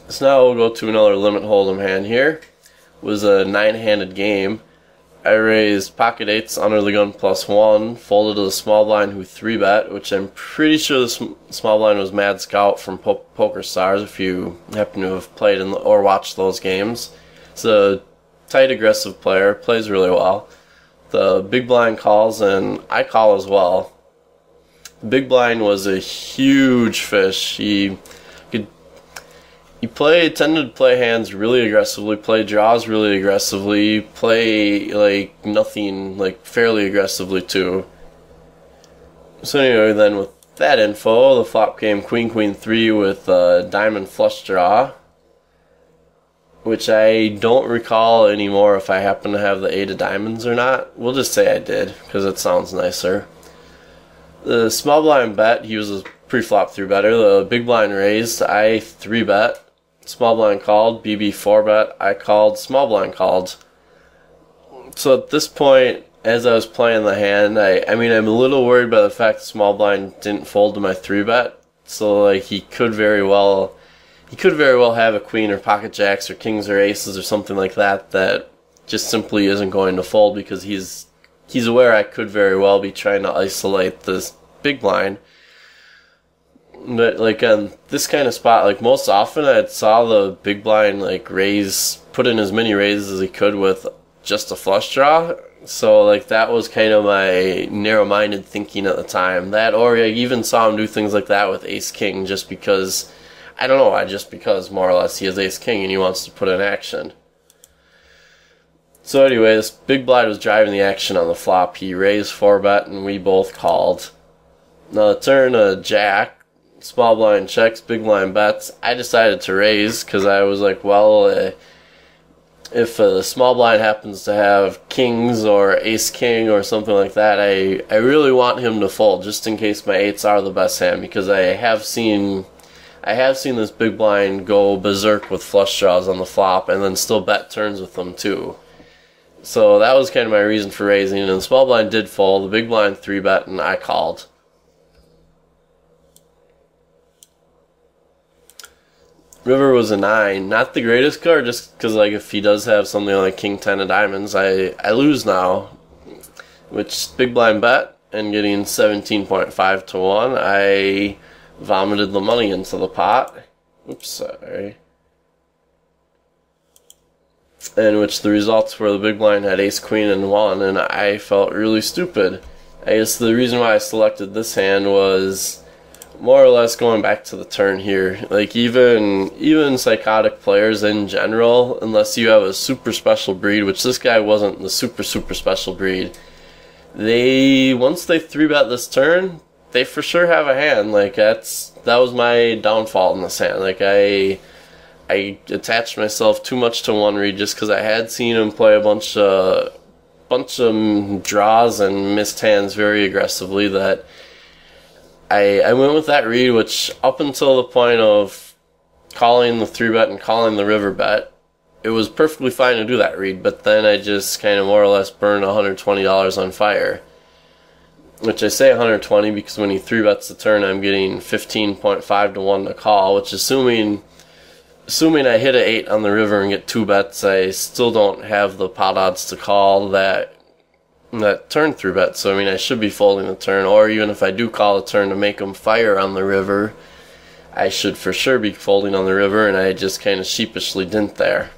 So now we'll go to another limit hold'em hand here. It was a 9-handed game. I raised pocket eights under the gun +1, folded to the small blind who 3-bet, which I'm pretty sure the small blind was Mad Scout from Poker Stars if you happen to have played or watched those games. It's a tight, aggressive player, plays really well. The big blind calls and I call as well. The big blind was a huge fish. He tended to play hands really aggressively, play draws really aggressively, play like nothing, like fairly aggressively too. So anyway, then with that info, the flop came Queen Queen 3 with a diamond flush draw, which I don't recall anymore if I happen to have the 8 of diamonds or not. We'll just say I did because it sounds nicer. The small blind bet, he was a pre-flop 3-better. The big blind raised, I 3-bet. Small blind called, BB 4-bet, I called, small blind called. So at this point, as I was playing the hand, I mean, I'm a little worried by the fact the small blind didn't fold to my 3-bet. So like he could very well have a queen or pocket jacks or kings or aces or something like that that just simply isn't going to fold because he's aware I could very well be trying to isolate this big blind. But like on this kind of spot, like most often I saw the big blind like put in as many raises as he could with just a flush draw. So like that was kind of my narrow-minded thinking at the time. That, or I even saw him do things like that with ace king just because, I don't know, just because more or less he has ace king and he wants to put in action. So anyway, this big blind was driving the action on the flop. He raised 4-bet and we both called. Now the turn, a jack. Small blind checks, big blind bets. I decided to raise because I was like, well, if the small blind happens to have kings or ace king or something like that, I really want him to fold just in case my 8s are the best hand, because I have seen this big blind go berserk with flush draws on the flop and then still bet turns with them too. So that was kind of my reason for raising, and the small blind did fold, the big blind 3-bet, and I called. River was a 9. Not the greatest card, just because like if he does have something like King 10 of diamonds, I lose now. Which big blind bet and getting 17.5 to 1, I vomited the money into the pot. Oops, sorry. In which the results were the big blind had ace queen and 1, and I felt really stupid. I guess the reason why I selected this hand was more or less going back to the turn here. Like even psychotic players in general, unless you have a super special breed, which this guy wasn't the super special breed, once they 3-bet this turn, they for sure have a hand. Like that was my downfall in this hand. Like I attached myself too much to one read just because I had seen him play a bunch of draws and missed hands very aggressively that I went with that read, which up until the point of calling the 3-bet and calling the river bet, it was perfectly fine to do that read, but then I just kind of more or less burned $120 on fire. Which I say 120 because when he 3-bets the turn, I'm getting 15.5 to 1 to call, which assuming I hit an 8 on the river and get 2 bets, I still don't have the pot odds to call that turn 3-bet, so I mean I should be folding the turn, or even if I do call a turn to make him fire on the river, I should for sure be folding on the river, and I just kind of sheepishly didn't there.